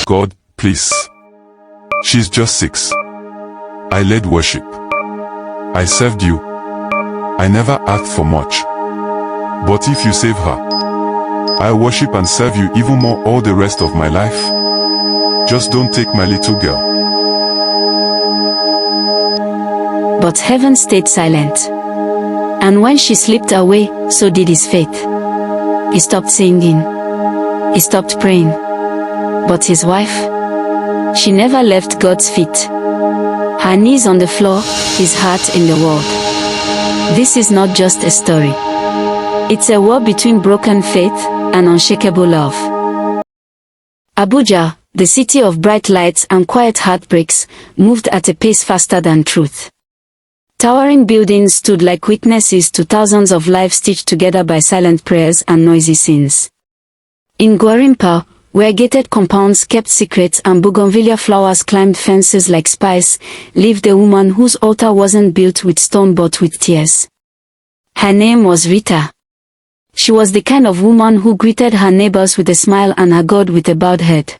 God, please. She's just 6. I led worship. I served you. I never asked for much. But if you save her, I'll worship and serve you even more all the rest of my life. Just don't take my little girl. But heaven stayed silent. And when she slipped away, so did his faith. He stopped singing. He stopped praying. But his wife? She never left God's feet. Her knees on the floor, his heart in the world. This is not just a story. It's a war between broken faith and unshakable love. Abuja, the city of bright lights and quiet heartbreaks, moved at a pace faster than truth. Towering buildings stood like witnesses to thousands of lives stitched together by silent prayers and noisy sins. In Gwarimpa, where gated compounds kept secrets and bougainvillea flowers climbed fences like spies, lived a woman whose altar wasn't built with stone but with tears. Her name was Rita. She was the kind of woman who greeted her neighbors with a smile and her God with a bowed head.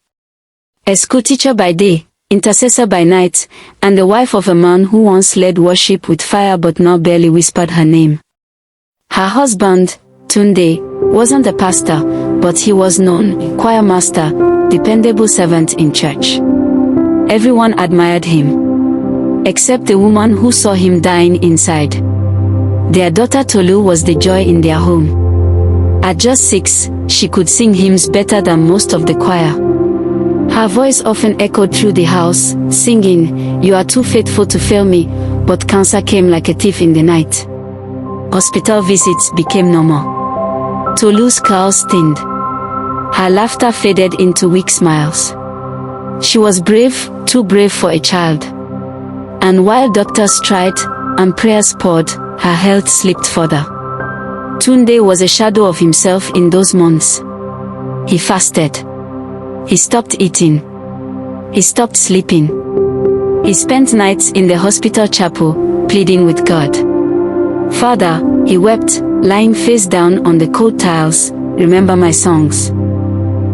A schoolteacher by day, intercessor by night, and the wife of a man who once led worship with fire but now barely whispered her name. Her husband, Tunde, wasn't a pastor, but he was known, choir master, dependable servant in church. Everyone admired him, except the woman who saw him dying inside. Their daughter Tolu was the joy in their home. At just 6, she could sing hymns better than most of the choir. Her voice often echoed through the house, singing, "You are too faithful to fail me," but cancer came like a thief in the night. Hospital visits became normal. Tolu's curls thinned. Her laughter faded into weak smiles. She was brave, too brave for a child. And while doctors tried, and prayers poured, her health slipped further. Tunde was a shadow of himself in those months. He fasted. He stopped eating. He stopped sleeping. He spent nights in the hospital chapel, pleading with God. "Father," he wept, lying face down on the cold tiles, "remember my songs.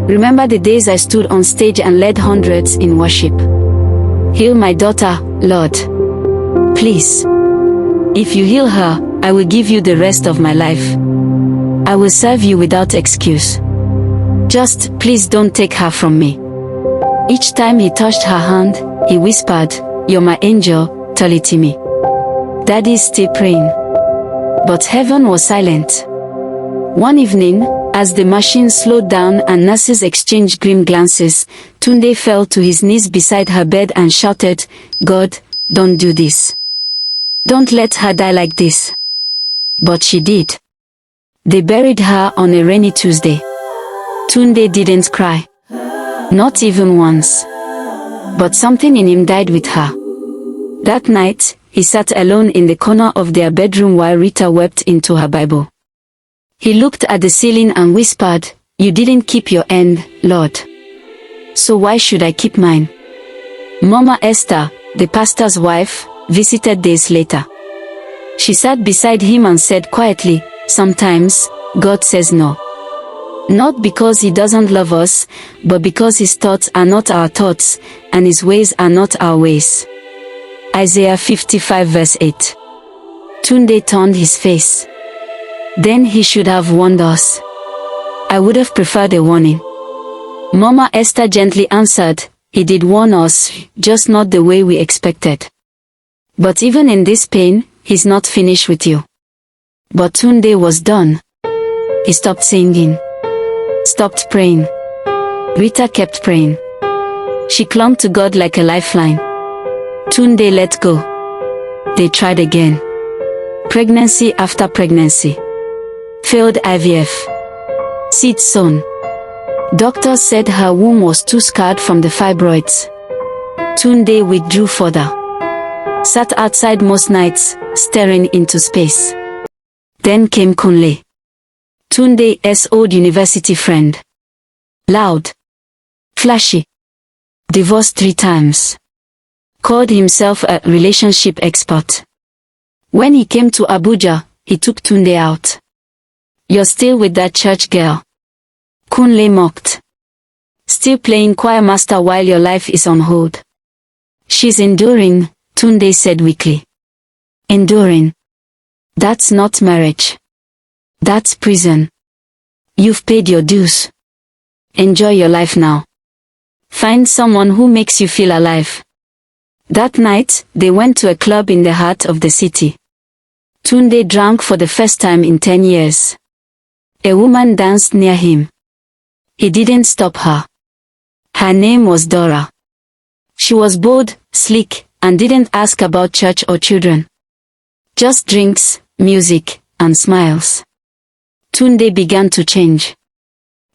Remember the days I stood on stage and led hundreds in worship. Heal my daughter, Lord. Please. If you heal her, I will give you the rest of my life. I will serve you without excuse. Just, please don't take her from me." Each time he touched her hand, he whispered, "You're my angel, Tolitimi." Daddy's still praying. But heaven was silent. One evening, as the machine slowed down and nurses exchanged grim glances, Tunde fell to his knees beside her bed and shouted, "God, don't do this. Don't let her die like this." But she did. They buried her on a rainy Tuesday. Tunde didn't cry. Not even once. But something in him died with her. That night, he sat alone in the corner of their bedroom while Rita wept into her Bible. He looked at the ceiling and whispered, "You didn't keep your end, Lord. So why should I keep mine?" Mama Esther, the pastor's wife, visited days later. She sat beside him and said quietly, "Sometimes, God says no. Not because he doesn't love us, but because his thoughts are not our thoughts, and his ways are not our ways." Isaiah 55 verse 8. Tunde turned his face. Then he should have warned us. I would have preferred a warning. Mama Esther gently answered, "He did warn us, just not the way we expected. But even in this pain, he's not finished with you." But Tunde was done. He stopped singing. Stopped praying. Rita kept praying. She clung to God like a lifeline. Tunde let go. They tried again. Pregnancy after pregnancy. Failed IVF. Seeds sown. Doctors said her womb was too scarred from the fibroids. Tunde withdrew further. Sat outside most nights, staring into space. Then came Kunle, Tunde's old university friend. Loud. Flashy. Divorced 3 times. Called himself a relationship expert. When he came to Abuja, he took Tunde out. "You're still with that church girl?" Kunle mocked. Still playing choir master while your life is on hold. She's enduring, Tunde said weakly. Enduring? That's not marriage. That's prison. You've paid your dues. Enjoy your life now. Find someone who makes you feel alive. That night, they went to a club in the heart of the city. Tunde drank for the first time in 10 years. A woman danced near him. He didn't stop her. Her name was Dora. She was bold, sleek, and didn't ask about church or children. Just drinks, music, and smiles. Tunde began to change.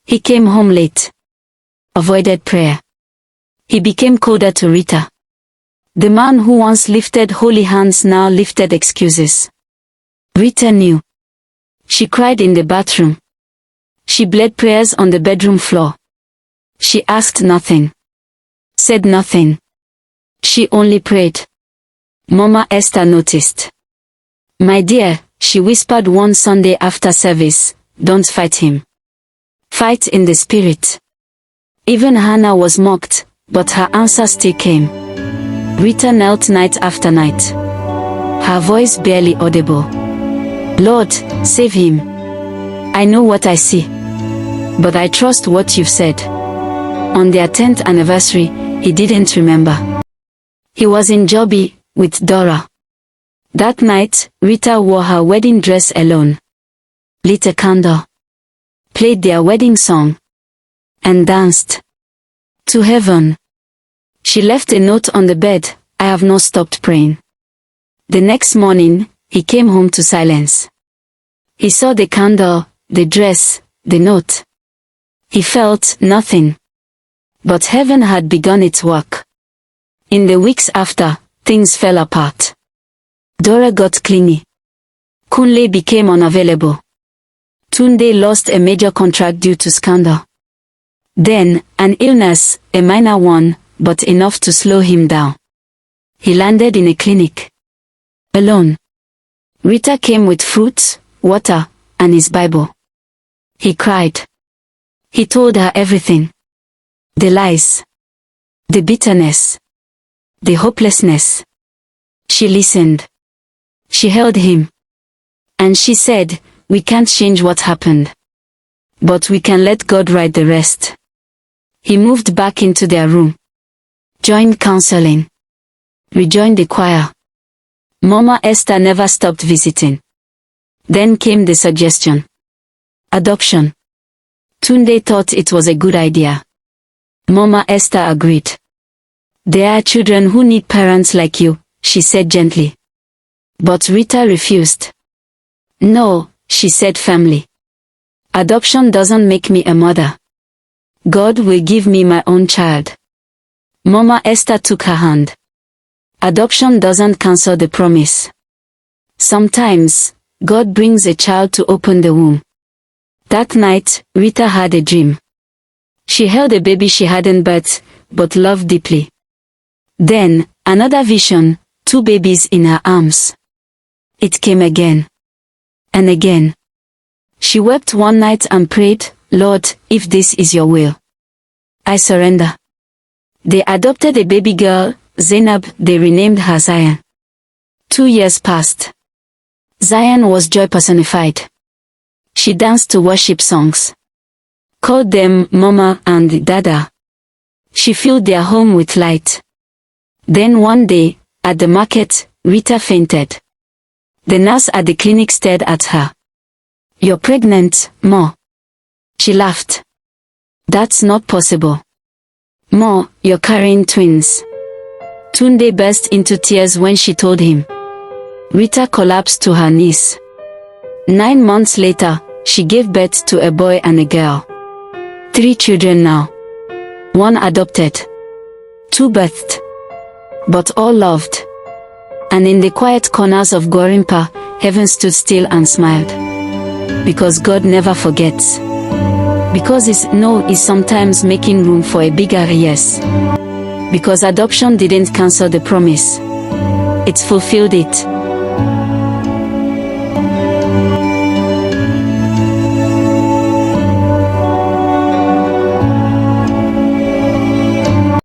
He came home late. Avoided prayer. He became colder to Rita. The man who once lifted holy hands now lifted excuses. Rita knew. She cried in the bathroom. She bled prayers on the bedroom floor. She asked nothing. Said nothing. She only prayed. Mama Esther noticed. My dear, she whispered one Sunday after service, don't fight him. Fight in the spirit. Even Hannah was mocked, but her answer still came. Rita knelt night after night. Her voice barely audible. Lord, save him. I know what I see. But I trust what you've said. On their 10th anniversary, he didn't remember. He was in Joby, with Dora. That night, Rita wore her wedding dress alone. Lit a candle. Played their wedding song. And danced. To heaven. She left a note on the bed, I have not stopped praying. The next morning, he came home to silence. He saw the candle, the dress, the note. He felt nothing. But heaven had begun its work. In the weeks after, things fell apart. Dora got clingy. Kunle became unavailable. Tunde lost a major contract due to scandal. Then, an illness, a minor one, but enough to slow him down. He landed in a clinic. Alone. Rita came with fruits, water, and his Bible. He cried. He told her everything. The lies. The bitterness. The hopelessness. She listened. She held him. And she said, we can't change what happened. But we can let God write the rest. He moved back into their room. Joined counseling. Rejoined the choir. Mama Esther never stopped visiting. Then came the suggestion. Adoption. Tunde thought it was a good idea. Mama Esther agreed. There are children who need parents like you, she said gently. But Rita refused. No, she said firmly. Adoption doesn't make me a mother. God will give me my own child. Mama Esther took her hand. Adoption doesn't cancel the promise. Sometimes, God brings a child to open the womb. That night, Rita had a dream. She held a baby she hadn't birthed, but loved deeply. Then, another vision, 2 babies in her arms. It came again. And again. She wept one night and prayed, Lord, if this is your will, I surrender. They adopted a baby girl, Zainab, they renamed her Zion. 2 years passed. Zion was joy personified. She danced to worship songs. Called them Mama and Dada. She filled their home with light. Then one day, at the market, Rita fainted. The nurse at the clinic stared at her. You're pregnant, Ma. She laughed. That's not possible. Ma, you're carrying twins. Tunde burst into tears when she told him. Rita collapsed to her knees. 9 months later, she gave birth to a boy and a girl. 3 children now. 1 adopted. 2 birthed. But all loved. And in the quiet corners of Gorimpa, heaven stood still and smiled. Because God never forgets. Because his no is sometimes making room for a bigger yes. Because adoption didn't cancel the promise. It's fulfilled it.